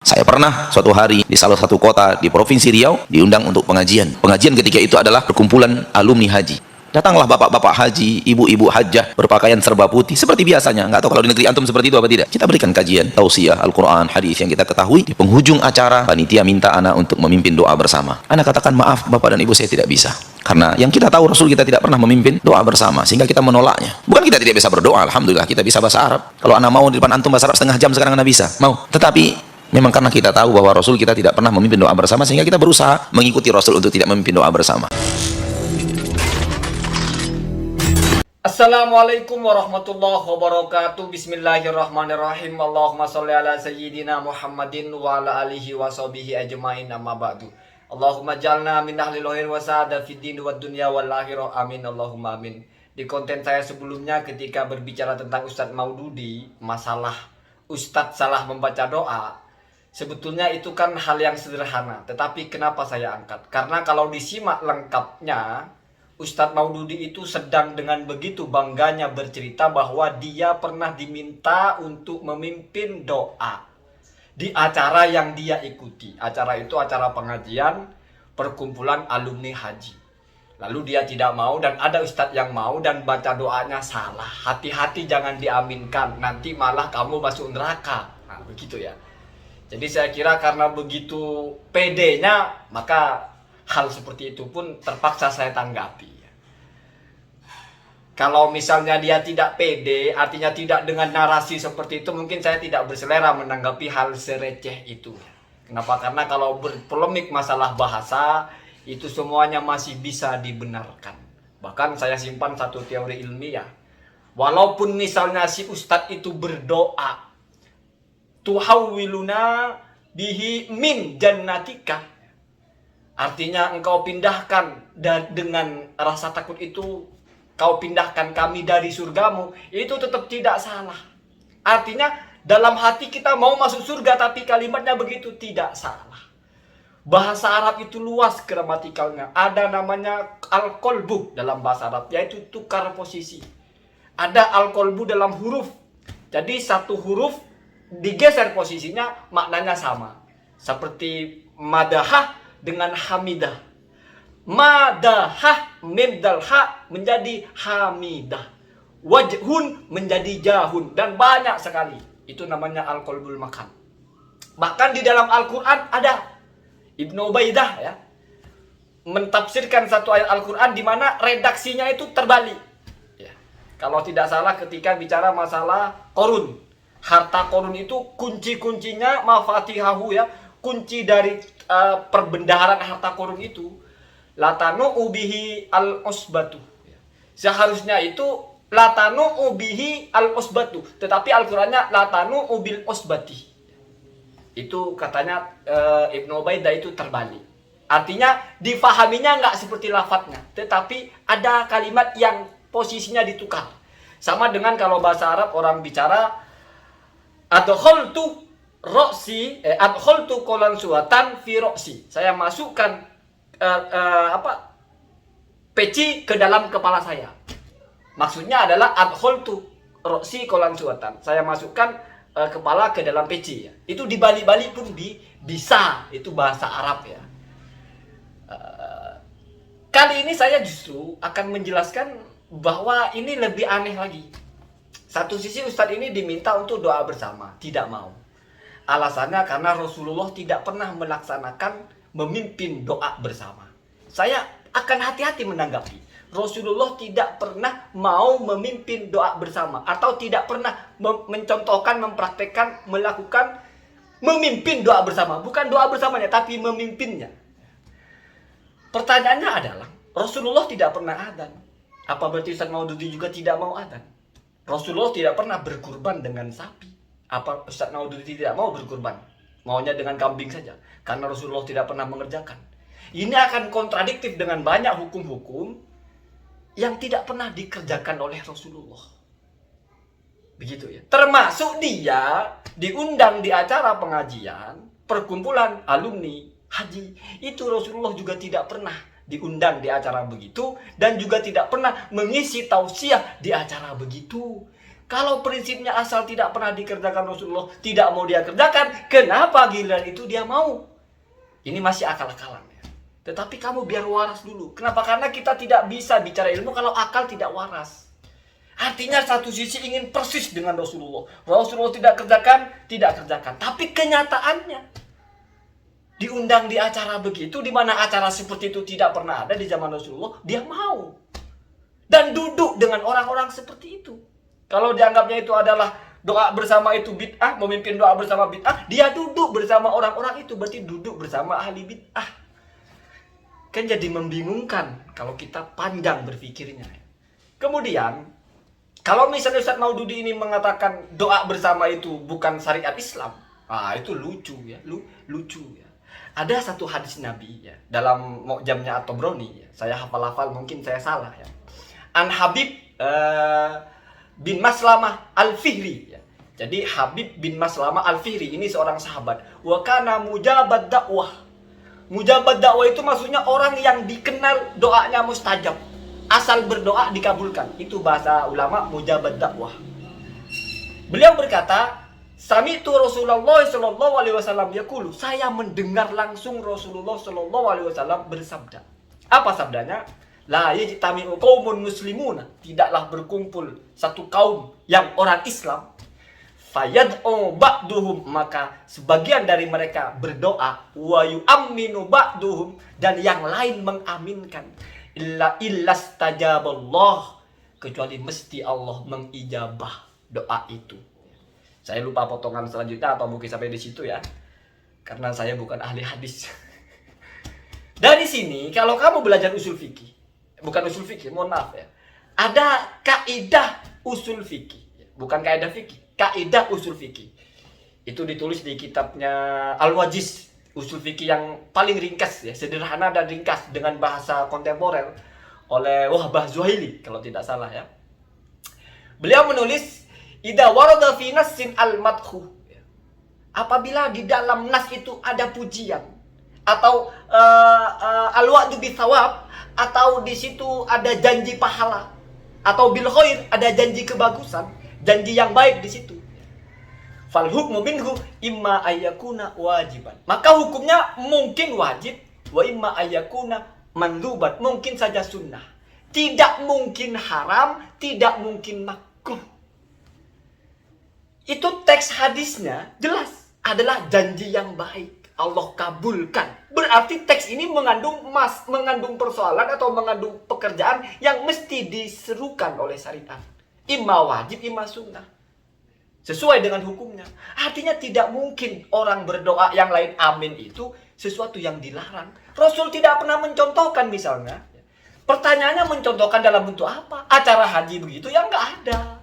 Saya pernah suatu hari di salah satu kota di Provinsi Riau diundang untuk pengajian. Pengajian ketika itu adalah perkumpulan alumni haji. Datanglah bapak-bapak haji, ibu-ibu hajjah berpakaian serba putih seperti biasanya. Nggak tahu kalau di negeri antum seperti itu apa tidak. Kita berikan kajian, tausiah, Al-Quran, hadis yang kita ketahui. Di penghujung acara, panitia minta anak untuk memimpin doa bersama. Anak katakan, maaf bapak dan ibu, saya tidak bisa. Karena yang kita tahu Rasul kita tidak pernah memimpin doa bersama, sehingga kita menolaknya. Bukan kita tidak bisa berdoa, alhamdulillah kita bisa bahasa Arab. Kalau anak mau di depan antum bahasa Arab setengah jam sekarang anak bisa. Mau. Tetapi memang karena kita tahu bahwa Rasul kita tidak pernah memimpin doa bersama, sehingga kita berusaha mengikuti Rasul untuk tidak memimpin doa bersama. Assalamualaikum warahmatullahi wabarakatuh. Bismillahirrahmanirrahim. Allahumma sholli ala sayyidina Muhammadin wa ala alihi wa sahbihi ajma'in, amma ba'du. Allahumma jalna min ahli lohir wa sa'ada fid din wa dunya wal akhirah. Amin Allahumma amin. Di konten saya sebelumnya ketika berbicara tentang Ustadz Maududi, masalah Ustadz salah membaca doa, sebetulnya itu kan hal yang sederhana. Tetapi kenapa saya angkat? Karena kalau disimak lengkapnya, Ustadz Maududi itu sedang dengan begitu bangganya bercerita bahwa dia pernah diminta untuk memimpin doa di acara yang dia ikuti. Acara itu acara pengajian perkumpulan alumni haji. Lalu dia tidak mau dan ada ustadz yang mau dan baca doanya salah. Hati-hati jangan diaminkan, nanti malah kamu masuk neraka. Nah begitu ya. Jadi saya kira karena begitu pedenya, maka hal seperti itu pun terpaksa saya tanggapi. Kalau misalnya dia tidak pede, artinya tidak dengan narasi seperti itu, mungkin saya tidak berselera menanggapi hal sereceh itu. Kenapa? Karena kalau berpolemik masalah bahasa, itu semuanya masih bisa dibenarkan. Bahkan saya simpan satu teori ilmiah. Walaupun misalnya si ustadz itu berdoa, tuhawwiluna bihi min jannatika, artinya engkau pindahkan dengan rasa takut itu, kau pindahkan kami dari surgamu, itu tetap tidak salah. Artinya dalam hati kita mau masuk surga, tapi kalimatnya begitu tidak salah. Bahasa Arab itu luas gramatikalnya. Ada namanya al-qalbu dalam bahasa Arab, yaitu tukar posisi. Ada al-qalbu dalam huruf. Jadi satu huruf digeser posisinya, maknanya sama. Seperti madahah dengan hamidah. Madahah mim dal ha menjadi hamidah, wajhun menjadi jahun, dan banyak sekali. Itu namanya al-qalbul makan. Bahkan di dalam Al-Quran ada Ibnu Ubaidah ya mentafsirkan satu ayat Al-Quran di mana redaksinya itu terbalik ya. Kalau tidak salah ketika bicara masalah Qorun, harta Qorun itu kunci-kuncinya mafatihahu ya, kunci dari perbendaharaan harta Qorun itu latanu ubihi al-usbatu. Seharusnya itu latanu ubihi al-usbatu, tetapi Al-Qur'annya latanu ubil usbati. Itu katanya Ibnu Ubaidah itu terbalik. Artinya difahaminya nggak seperti lafadznya, tetapi ada kalimat yang posisinya ditukar. Sama dengan kalau bahasa Arab orang bicara adkhaltu roksi, adkhaltu qolan suatan fi roksi. Saya masukkan peci ke dalam kepala saya. Maksudnya adalah adkhaltu roksi qolan suatan. Saya masukkan kepala ke dalam peci ya. Itu di Bali-Bali pun bisa. Itu bahasa Arab ya. Kali ini saya justru akan menjelaskan bahwa ini lebih aneh lagi. Satu sisi ustadz ini diminta untuk doa bersama, tidak mau. Alasannya karena Rasulullah tidak pernah melaksanakan memimpin doa bersama. Saya akan hati-hati menanggapi. Rasulullah tidak pernah mau memimpin doa bersama, atau tidak pernah mencontohkan, mempraktekkan, melakukan memimpin doa bersama. Bukan doa bersamanya, tapi memimpinnya. Pertanyaannya adalah, Rasulullah tidak pernah adzan. Apa berarti Ustadz Maududi juga tidak mau adzan? Rasulullah tidak pernah berkurban dengan sapi. Apa Ustadz Maududi tidak mau berkurban? Maunya dengan kambing saja, karena Rasulullah tidak pernah mengerjakan. Ini akan kontradiktif dengan banyak hukum-hukum yang tidak pernah dikerjakan oleh Rasulullah. Begitu ya. Termasuk dia diundang di acara pengajian perkumpulan alumni haji. Itu Rasulullah juga tidak pernah diundang di acara begitu, dan juga tidak pernah mengisi tausiah di acara begitu. Kalau prinsipnya asal tidak pernah dikerjakan Rasulullah, tidak mau dia kerjakan, kenapa giliran itu dia mau? Ini masih akal-akalan ya. Tetapi kamu biar waras dulu. Kenapa? Karena kita tidak bisa bicara ilmu kalau akal tidak waras. Artinya satu sisi ingin persis dengan Rasulullah. Rasulullah tidak kerjakan, tidak kerjakan. Tapi kenyataannya diundang di acara begitu, di mana acara seperti itu tidak pernah ada di zaman Rasulullah, dia mau. Dan duduk dengan orang-orang seperti itu. Kalau dianggapnya itu adalah doa bersama itu bid'ah, memimpin doa bersama bid'ah, dia duduk bersama orang-orang itu, berarti duduk bersama ahli bid'ah. Kan jadi membingungkan kalau kita panjang berpikirnya. Kemudian, kalau misalnya Ustaz Maududi ini mengatakan doa bersama itu bukan syariat Islam, itu lucu ya, lucu ya. Ada satu hadis Nabi ya, dalam Mu'jamnya At-Tabrani ya. Saya hafal-hafal, mungkin saya salah ya. An Habib bin Maslamah Al-Fihri ya. Jadi Habib bin Maslamah Al-Fihri ini seorang sahabat. Wa kana mujabad dakwah. Mujabad dakwah itu maksudnya orang yang dikenal doanya mustajab. Asal berdoa dikabulkan. Itu bahasa ulama mujabad dakwah. Beliau berkata, sami'tu Rasulullah sallallahu alaihi wasallam yaqulu, saya mendengar langsung Rasulullah sallallahu alaihi wasallam bersabda. Apa sabdanya? La yajtami'u qaumun muslimuna, tidaklah berkumpul satu kaum yang orang Islam, fayad'u ba'duhum, maka sebagian dari mereka berdoa, wa yu'minu ba'duhum, dan yang lain mengaminkan, illastajaballah, kecuali mesti Allah mengijabah doa itu. Saya lupa potongan selanjutnya atau mungkin sampai di situ ya, karena saya bukan ahli hadis. Dari sini kalau kamu belajar usul fikih, bukan usul fikih, mohon maaf ya, ada kaidah usul fikih, bukan kaidah fikih, kaidah usul fikih. Itu ditulis di kitabnya Al-Wajiz, usul fikih yang paling ringkas ya, sederhana dan ringkas dengan bahasa kontemporer oleh Wahbah Zuhaili kalau tidak salah ya. Beliau menulis, idza warada fi nassin al-madhu, apabila di dalam nas itu ada pujian atau al-wa'du bi thawab, atau di situ ada janji pahala, atau bil khair, ada janji kebagusan, janji yang baik di situ. Fal hukmu minhu imma ayyakuna wajiban, maka hukumnya mungkin wajib, wa imma ayyakuna mandhuban, mungkin saja sunnah. Tidak mungkin haram, tidak mungkin makruh. Itu teks hadisnya jelas adalah janji yang baik, Allah kabulkan. Berarti teks ini mengandung persoalan atau mengandung pekerjaan yang mesti diserukan oleh syariat. Imma wajib, imma sunnah. Sesuai dengan hukumnya. Artinya tidak mungkin orang berdoa yang lain amin itu sesuatu yang dilarang. Rasul tidak pernah mencontohkan misalnya. Pertanyaannya mencontohkan dalam bentuk apa? Acara haji begitu ya nggak ada.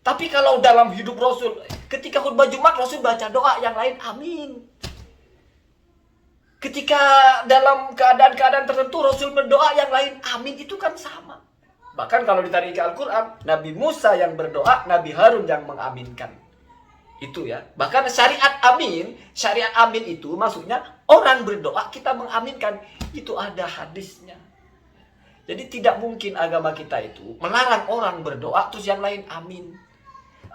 Tapi kalau dalam hidup Rasul, ketika khutbah Jumat Rasul baca doa yang lain amin. Ketika dalam keadaan-keadaan tertentu Rasul berdoa yang lain amin, itu kan sama. Bahkan kalau ditarik ke Al-Quran, Nabi Musa yang berdoa, Nabi Harun yang mengaminkan. Itu ya. Bahkan syariat amin itu maksudnya orang berdoa kita mengaminkan. Itu ada hadisnya. Jadi tidak mungkin agama kita itu melarang orang berdoa terus yang lain amin.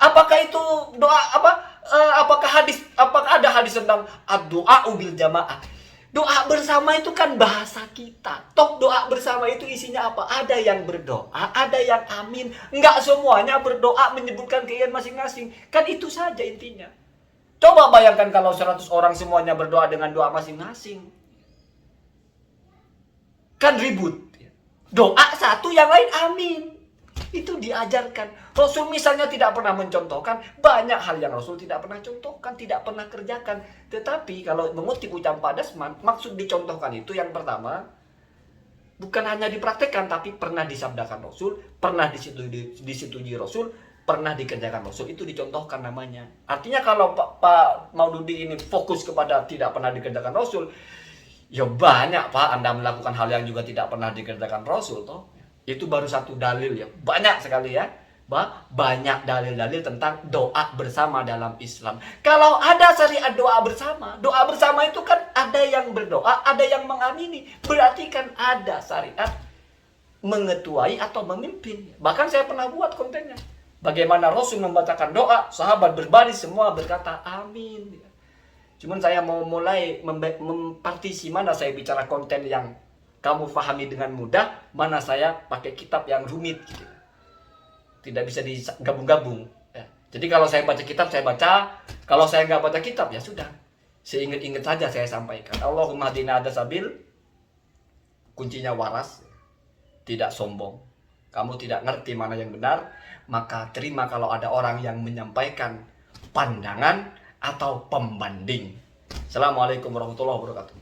Apakah itu doa apakah ada hadis tentang ad-du'a bil jamaah? Doa bersama itu kan bahasa kita. Toh doa bersama itu isinya apa? Ada yang berdoa, ada yang amin. Enggak semuanya berdoa menyebutkan keinginan masing-masing. Kan itu saja intinya. Coba bayangkan kalau 100 orang semuanya berdoa dengan doa masing-masing. Kan ribut. Doa satu, yang lain amin. Itu diajarkan. Rasul misalnya tidak pernah mencontohkan, banyak hal yang Rasul tidak pernah contohkan, tidak pernah kerjakan. Tetapi kalau mengutip ucapan Pak Dasman, maksud dicontohkan itu yang pertama, bukan hanya dipraktekkan, tapi pernah disabdakan Rasul, pernah disetujui Rasul, pernah dikerjakan Rasul. Itu dicontohkan namanya. Artinya kalau Pak Maududi ini fokus kepada tidak pernah dikerjakan Rasul, ya banyak Pak Anda melakukan hal yang juga tidak pernah dikerjakan Rasul toh. Itu baru satu dalil ya. Banyak sekali ya. Banyak dalil-dalil tentang doa bersama dalam Islam. Kalau ada syariat doa bersama itu kan ada yang berdoa, ada yang mengamini. Berarti kan ada syariat mengetuai atau memimpin. Bahkan saya pernah buat kontennya. Bagaimana Rasul membacakan doa, sahabat berbaris semua berkata amin. Cuman saya mau mulai mempartisi mana saya bicara konten yang kamu pahami dengan mudah, mana saya pakai kitab yang rumit gitu. Tidak bisa digabung-gabung ya. Jadi kalau saya baca kitab saya baca, kalau saya nggak baca kitab ya sudah, seingat-ingat saja saya sampaikan. Allahumma hadina ada sabil, kuncinya waras, tidak sombong. Kamu tidak ngerti mana yang benar, maka terima kalau ada orang yang menyampaikan pandangan atau pembanding. Assalamualaikum warahmatullahi wabarakatuh.